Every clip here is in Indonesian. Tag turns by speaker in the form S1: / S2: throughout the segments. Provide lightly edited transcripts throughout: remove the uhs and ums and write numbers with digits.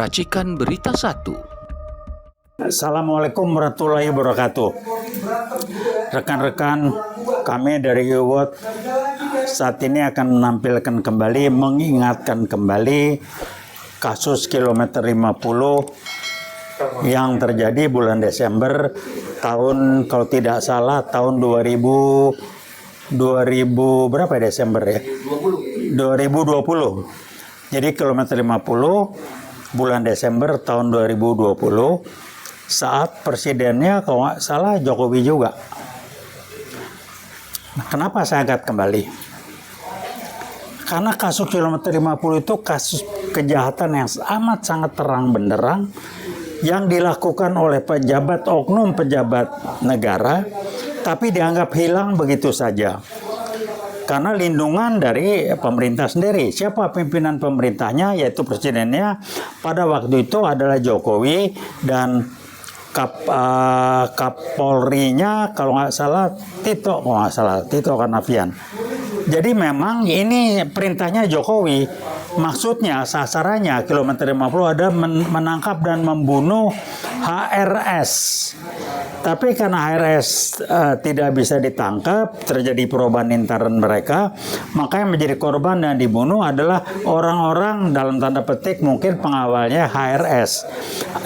S1: Racikan Berita 1.
S2: Assalamualaikum warahmatullahi wabarakatuh. Rekan-rekan kami dari UWOT saat ini akan menampilkan kembali, mengingatkan kembali kasus kilometer 50 yang terjadi bulan Desember tahun, kalau tidak salah tahun 2000 berapa ya, Desember ya? 2020. Jadi kilometer 50 bulan Desember tahun 2020 saat presidennya kalau nggak salah Jokowi juga. Nah, kenapa saya angkat kembali? Karena kasus kilometer 50 itu kasus kejahatan yang amat sangat terang benderang yang dilakukan oleh pejabat, oknum pejabat negara, tapi dianggap hilang begitu saja. Karena lindungan dari pemerintah sendiri. Siapa pimpinan pemerintahnya? Yaitu presidennya pada waktu itu adalah Jokowi, dan Kapolrinya kalau nggak salah Tito Karnavian. Jadi memang ini perintahnya Jokowi. Maksudnya sasarannya kilometer 50 ada menangkap dan membunuh HRS. Tapi karena HRS tidak bisa ditangkap, terjadi perubahan intern mereka, maka yang menjadi korban dan dibunuh adalah orang-orang dalam tanda petik mungkin pengawalnya HRS.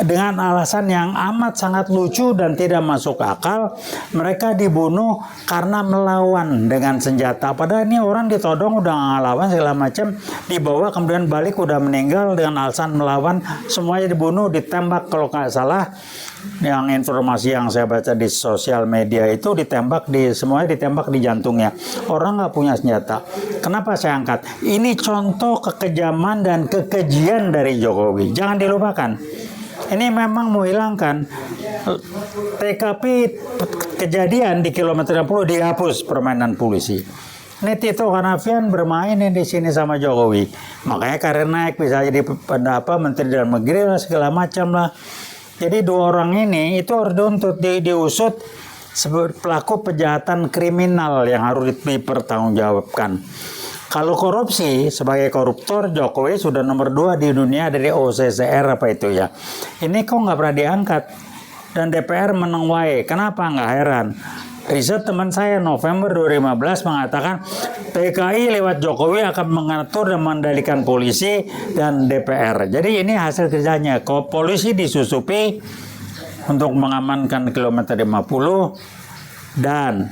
S2: Dengan alasan yang amat sangat lucu dan tidak masuk akal, mereka dibunuh karena melawan dengan senjata. Padahal ini orang ditodong udah ngelawan segala macam, dibawa kemudian balik udah meninggal dengan alasan melawan, semuanya dibunuh, ditembak kalau nggak salah. Yang informasi yang saya baca di sosial media itu semuanya ditembak di jantungnya. Orang nggak punya senjata. Kenapa saya angkat? Ini contoh kekejaman dan kekejian dari Jokowi. Jangan dilupakan. Ini memang mau hilangkan TKP kejadian di kilometer 60 dihapus permainan polisi. Ini Tito Karnavian bermain di sini sama Jokowi. Makanya karir naik, bisa jadi menteri dalam negeri lah, segala macam lah. Jadi dua orang ini itu harus diusut sebagai pelaku kejahatan kriminal yang harus dipertanggungjawabkan. Kalau korupsi, sebagai koruptor, Jokowi sudah nomor 2 di dunia dari OCCR apa itu ya. Ini kok nggak pernah diangkat. Dan DPR meneng wae. Kenapa? Nggak heran. Riset teman saya November 2015 mengatakan PKI lewat Jokowi akan mengatur dan mengendalikan polisi dan DPR. Jadi ini hasil kerjanya. Kalau polisi disusupi untuk mengamankan kilometer 50 dan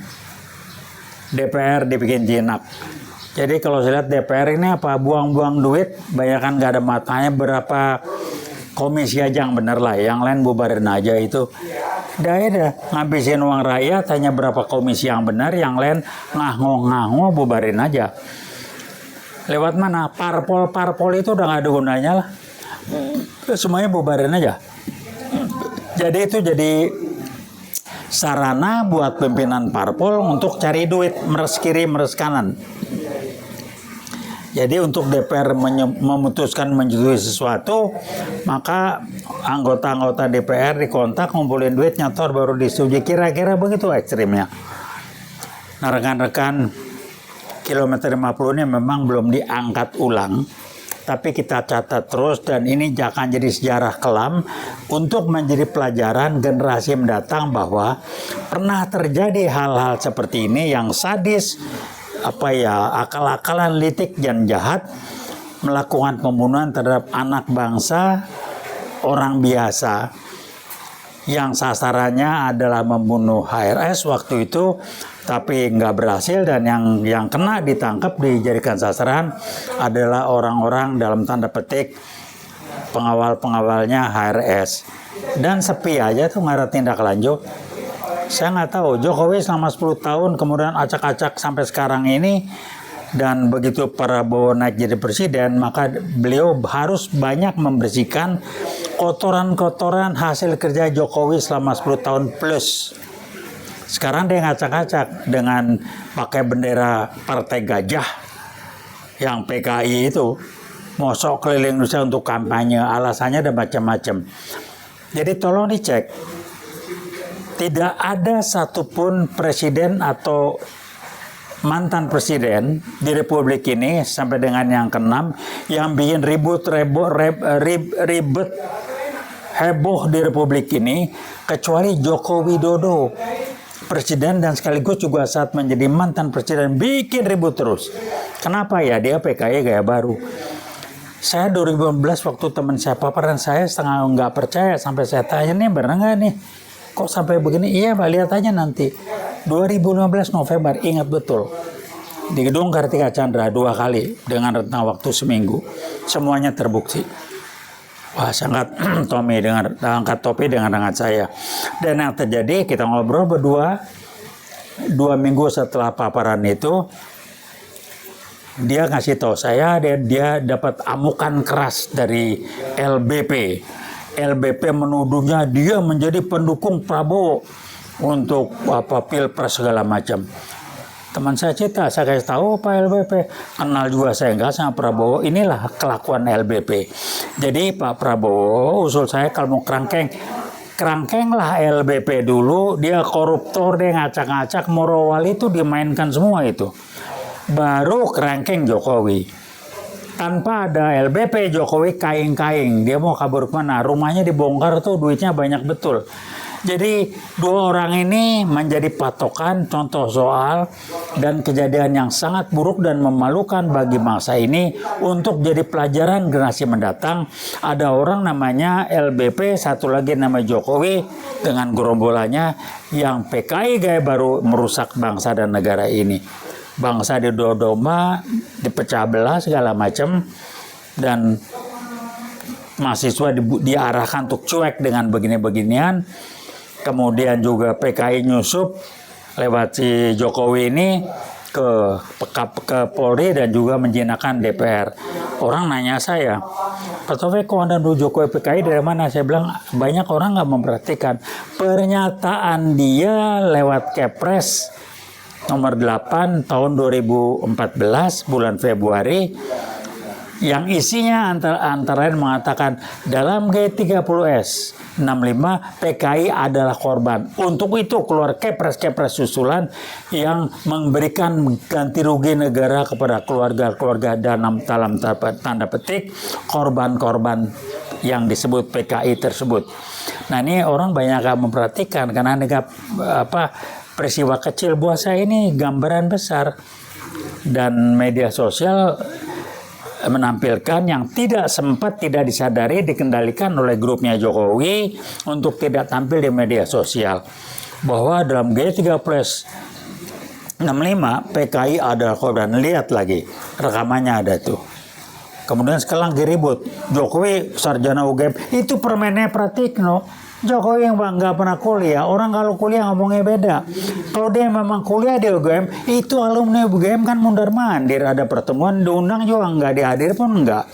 S2: DPR dibikin jinak. Jadi kalau saya lihat DPR ini apa, buang-buang duit, banyakan nggak ada matanya, berapa komisi aja yang bener lah, yang lain bubarin aja itu. Udah ngabisin uang rakyat, hanya berapa komisi yang benar, yang lain ngahong-ngahong bubarin aja. Lewat mana? Parpol itu udah nggak ada gunanya lah. Semuanya bubarin aja. Jadi itu jadi sarana buat pimpinan parpol untuk cari duit, meres kiri, meres kanan. Jadi untuk DPR memutuskan menyetujui sesuatu, maka anggota-anggota DPR dikontak, ngumpulin duit, nyetor, baru disetujui. Kira-kira begitu ekstrimnya. Nah rekan-rekan, kilometer 50 ini memang belum diangkat ulang, tapi kita catat terus, dan ini akan jadi sejarah kelam untuk menjadi pelajaran generasi mendatang bahwa pernah terjadi hal-hal seperti ini yang sadis, akal-akalan, litik dan jahat, melakukan pembunuhan terhadap anak bangsa, orang biasa, yang sasarannya adalah membunuh HRS waktu itu, tapi nggak berhasil, dan yang kena ditangkap dijadikan sasaran adalah orang-orang dalam tanda petik pengawal-pengawalnya HRS. Dan sepi aja tuh, nggak ada tindak lanjut. Saya nggak tahu, Jokowi selama 10 tahun kemudian acak-acak sampai sekarang ini, dan begitu Prabowo naik jadi presiden, maka beliau harus banyak membersihkan kotoran-kotoran hasil kerja Jokowi selama 10 tahun plus. Sekarang dia ngacak-acak dengan pakai bendera Partai Gajah yang PKI itu, mosok keliling Indonesia untuk kampanye, alasannya ada macam-macam. Jadi tolong dicek. Tidak ada satupun presiden atau mantan presiden di Republik ini sampai dengan yang keenam yang bikin ribet heboh di Republik ini kecuali Joko Widodo, presiden dan sekaligus juga saat menjadi mantan presiden bikin ribut terus. Kenapa ya? Dia PKI gaya baru. Saya 2015 waktu teman saya paparan, saya setengah nggak percaya sampai saya tanya, nih benar nggak nih? Kok sampai begini? Iya Pak, lihat aja nanti. 2015 November, ingat betul. Di gedung Kartika Chandra 2 kali dengan rentang waktu seminggu. Semuanya terbukti. Wah, sangat Tommy angkat topi dengan saya. Dan yang terjadi, kita ngobrol berdua 2 minggu setelah paparan itu, dia ngasih tahu saya dia dapat amukan keras dari LBP. LBP menuduhnya dia menjadi pendukung Prabowo untuk pilpres segala macam. Teman saya cerita, saya kasih tahu Pak LBP, kenal juga saya enggak sama Prabowo. Inilah kelakuan LBP. Jadi Pak Prabowo usul saya kalau mau kerangkeng lah LBP dulu. Dia koruptor, dia ngacak-ngacak, Morowali itu dimainkan semua itu. Baru kerangkeng Jokowi. Tanpa ada LBP, Jokowi kaing-kaing. Dia mau kabur kemana? Rumahnya dibongkar tuh, duitnya banyak betul. Jadi 2 orang ini menjadi patokan contoh soal dan kejadian yang sangat buruk dan memalukan bagi bangsa ini untuk jadi pelajaran generasi mendatang. Ada orang namanya LBP, satu lagi nama Jokowi dengan gerombolannya yang PKI gaya baru merusak bangsa dan negara ini. Bangsa didodoma, dipecah belah segala macam, dan mahasiswa diarahkan untuk cuek dengan begini-beginian. Kemudian juga PKI nyusup lewat si Jokowi ini ke Polri dan juga menjinakkan DPR. Orang nanya saya, Pak Taufik, kok Anda nuduh Jokowi PKI dari mana? Saya bilang banyak orang nggak memperhatikan pernyataan dia lewat Kepres nomor 8 tahun 2014 bulan Februari yang isinya antara lain mengatakan dalam G30S 65 PKI adalah korban. Untuk itu keluar kepres-kepres susulan yang memberikan ganti rugi negara kepada keluarga-keluarga dalam tanda petik korban-korban yang disebut PKI tersebut. Nah, ini orang banyak yang memperhatikan karena peristiwa kecil buat saya ini gambaran besar, dan media sosial menampilkan yang tidak disadari dikendalikan oleh grupnya Jokowi untuk tidak tampil di media sosial bahwa dalam G30 65 PKI adalah korban. Lihat lagi rekamannya ada tuh. Kemudian sekarang diribut Jokowi sarjana UGM, itu permennya Pratikno. Jokowi yang nggak pernah kuliah, orang kalau kuliah ngomongnya beda. Kalau dia memang kuliah di UGM, itu alumni UGM kan mundar-mandir, ada pertemuan diundang juga nggak dihadir pun nggak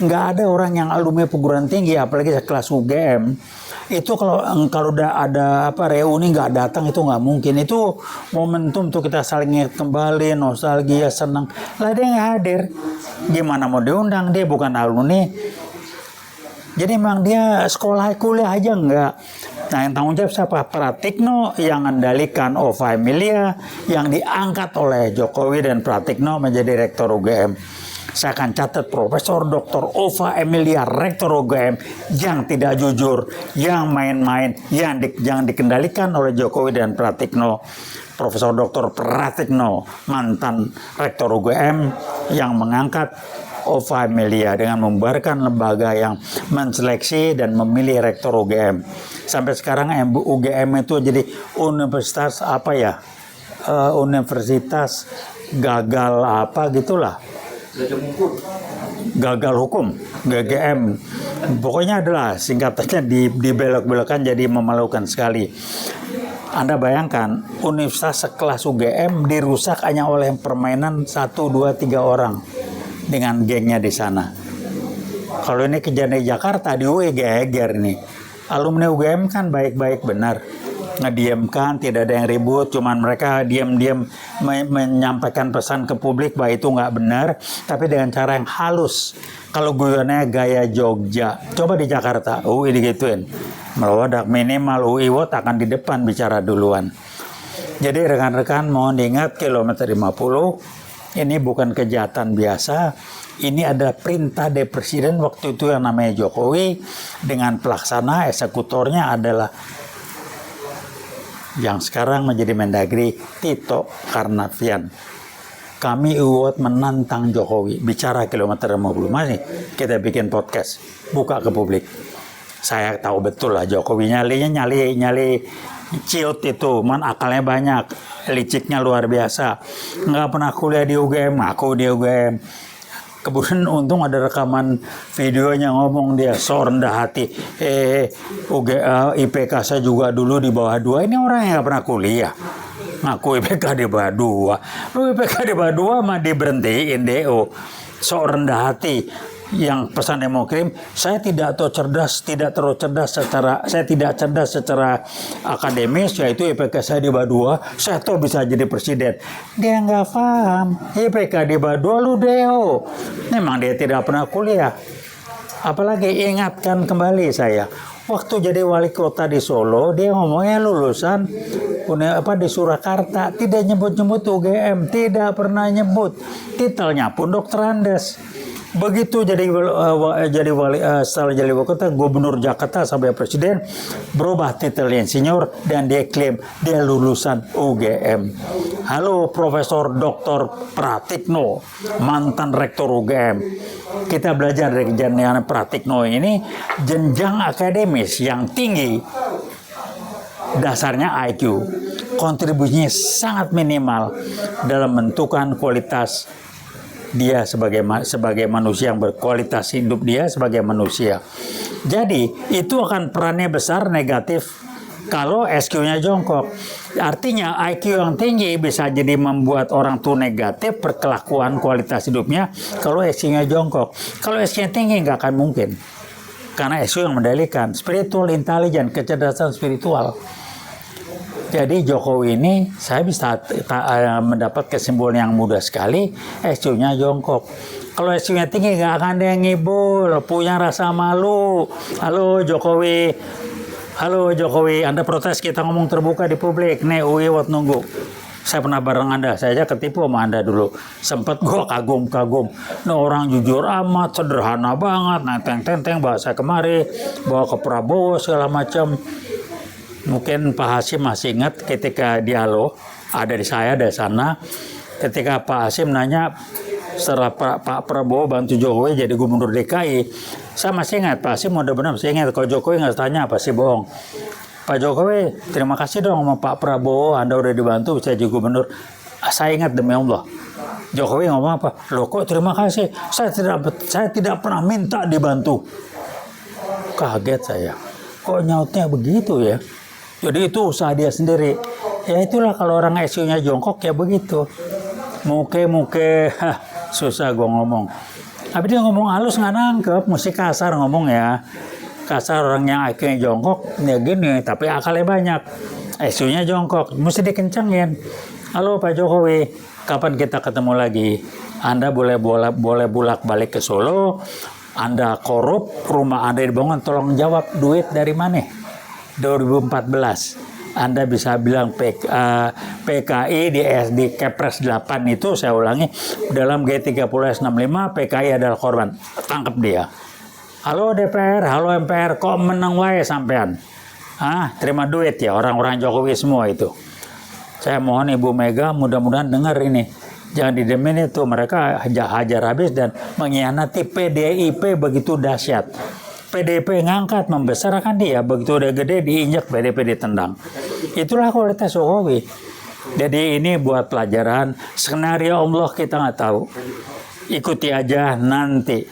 S2: ada orang yang alumni perguruan tinggi, apalagi sekelas UGM. Itu kalau udah ada reuni nggak datang itu nggak mungkin. Itu momentum tuh kita saling ingat kembali, nostalgia, senang. Lah dia nggak hadir, gimana mau diundang? Dia bukan alumni. Jadi memang dia sekolah kuliah aja enggak. Nah, yang tanggung jawab siapa? Pratikno yang mengendalikan OVA Emilia yang diangkat oleh Jokowi dan Pratikno menjadi rektor UGM. Saya akan catat Profesor Dr. OVA Emilia rektor UGM yang tidak jujur, yang main-main, yang dikendalikan oleh Jokowi dan Pratikno. Profesor Dr. Pratikno mantan rektor UGM yang mengangkat OVA Emilia dengan membubarkan lembaga yang menseleksi dan memilih rektor UGM. Sampai sekarang UGM itu jadi universitas universitas gagal gitulah. Gagal hukum, GGM. Pokoknya adalah singkatannya dibelok-belokkan jadi memalukan sekali. Anda bayangkan universitas sekelas UGM dirusak hanya oleh permainan 1, 2, 3 orang dengan gengnya di sana. Kalau ini kejadian di Jakarta, di UI geger nih. Alumni UGM kan baik-baik benar. Ngediamkan, tidak ada yang ribut, cuman mereka diam-diam menyampaikan pesan ke publik bahwa itu nggak benar, tapi dengan cara yang halus. Kalau guyonnya gaya Jogja. Coba di Jakarta, UI digituin. Melewadak, minimal UI akan di depan bicara duluan. Jadi rekan-rekan mohon diingat kilometer 50 ini bukan kejahatan biasa. Ini ada perintah dari presiden waktu itu yang namanya Jokowi, dengan pelaksana eksekutornya adalah yang sekarang menjadi Mendagri, Tito Karnavian. Kami UOT menantang Jokowi bicara kilometer 50. Mari kita bikin podcast, buka ke publik. Saya tahu betul lah Jokowi nyali ciut itu, akalnya banyak, liciknya luar biasa. Nggak pernah kuliah di UGM, aku di UGM. Kemudian untung ada rekaman videonya ngomong dia so rendah hati. IPK saya juga dulu di bawah 2. Ini orang yang nggak pernah kuliah. Ngaku IPK di bawah 2. Lu IPK di bawah 2 mah diberhentiin DO. So rendah hati. Yang pesan yang mau kirim, saya tidak cerdas secara akademis, yaitu IPK saya di bawah 2, saya tuh bisa jadi presiden. Dia nggak paham, IPK di bawah 2 lu DO. Memang dia tidak pernah kuliah. Apalagi ingatkan kembali saya, waktu jadi wali kota di Solo, dia ngomongnya lulusan di Surakarta, tidak nyebut-nyebut UGM, tidak pernah nyebut. Titelnya pun Dokter Andes. Begitu setelah jadi wali kota, gubernur Jakarta sampai presiden, berubah titelnya insinyur dan dia klaim dia lulusan UGM. Halo Profesor Dr. Pratikno, mantan rektor UGM. Kita belajar dari kejadian Pratikno ini, jenjang akademis yang tinggi, dasarnya IQ, kontribusinya sangat minimal dalam menentukan kualitas dia sebagai manusia yang berkualitas hidup dia sebagai manusia. Jadi itu akan perannya besar negatif kalau SQ-nya jongkok. Artinya IQ yang tinggi bisa jadi membuat orang tuh negatif perkelakuan kualitas hidupnya kalau SQ-nya jongkok. Kalau SQ-nya tinggi nggak akan mungkin. Karena SQ yang mendalikan spiritual intelligence, kecerdasan spiritual. Jadi Jokowi ini saya bisa mendapat kesimpulan yang mudah sekali, SQ-nya jongkok. Kalau SQ-nya tinggi nggak akan ada yang ngibul, punya rasa malu. Halo Jokowi, Anda protes kita ngomong terbuka di publik. Nih UIWOT nunggu. Saya pernah bareng Anda, saya aja ketipu sama Anda dulu. Sempat gue kagum. Nah orang jujur amat, sederhana banget, nenteng-tenteng bahasa kemari, bawa ke Prabowo segala macam. Mungkin Pak Hasyim masih ingat ketika dialog ada di saya dari sana, ketika Pak Hasyim nanya setelah Pak Prabowo bantu Jokowi jadi gubernur DKI, saya masih ingat Pak Hasyim udah benar masih ingat kalau Jokowi nggak tanya pasti bohong. Pak Jokowi terima kasih dong sama Pak Prabowo, Anda udah dibantu bisa jadi gubernur. Saya ingat demi Allah. Jokowi ngomong apa? Loh kok terima kasih? Saya tidak pernah minta dibantu. Kaget saya. Kok nyautnya begitu ya? Jadi itu usaha dia sendiri. Ya itulah kalau orang SQ-nya jongkok ya begitu. Muke, susah gue ngomong. Tapi dia ngomong halus nggak nangkep, mesti kasar ngomong ya. Kasar orang yang IQ-nya jongkok, ya gini, tapi akalnya banyak. SQ-nya jongkok, mesti dikencengin. Halo Pak Jokowi, kapan kita ketemu lagi? Anda boleh bolak-balik ke Solo. Anda korup, rumah Anda dibangun, tolong jawab duit dari mana? 2014 Anda bisa bilang PKI di Kepres 8 itu saya ulangi dalam G30S65 PKI adalah korban. Tangkap dia. Halo DPR, halo MPR, kok menang wae sampean? Terima duit ya orang-orang Jokowi semua itu. Saya mohon Ibu Mega mudah-mudahan dengar ini. Jangan didemin itu, mereka hajar habis dan mengkhianati PDIP begitu dahsyat. PDIP ngangkat, membesarkan dia, begitu udah gede diinjak PDIP ditendang. Itulah kualitas Jokowi. Jadi ini buat pelajaran, skenario Allah kita nggak tahu. Ikuti aja nanti.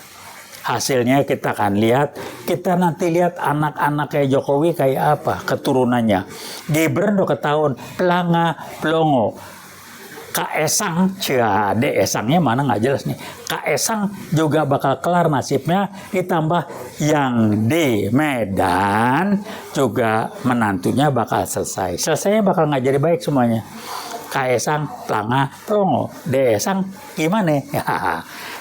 S2: Hasilnya kita akan lihat. Kita nanti lihat anak-anak kayak Jokowi kayak apa keturunannya. Gibran udah ketahuan pelanga pelongo. Kaesang, Ade Esangnya mana nggak jelas nih. Kaesang juga bakal kelar nasibnya, ditambah yang di Medan juga menantunya bakal selesai. Selesainya bakal nggak jadi baik semuanya. Kaesang, pelanga pelongo, Esang gimana?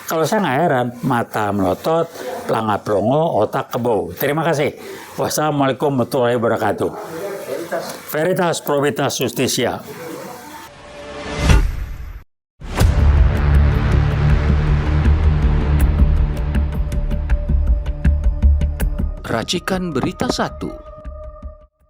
S2: Kalau saya nggak heran, mata melotot, pelanga pelongo, otak kebau. Terima kasih. Wassalamualaikum warahmatullahi wabarakatuh. Veritas Probitas Justitia.
S1: Racikan Berita 1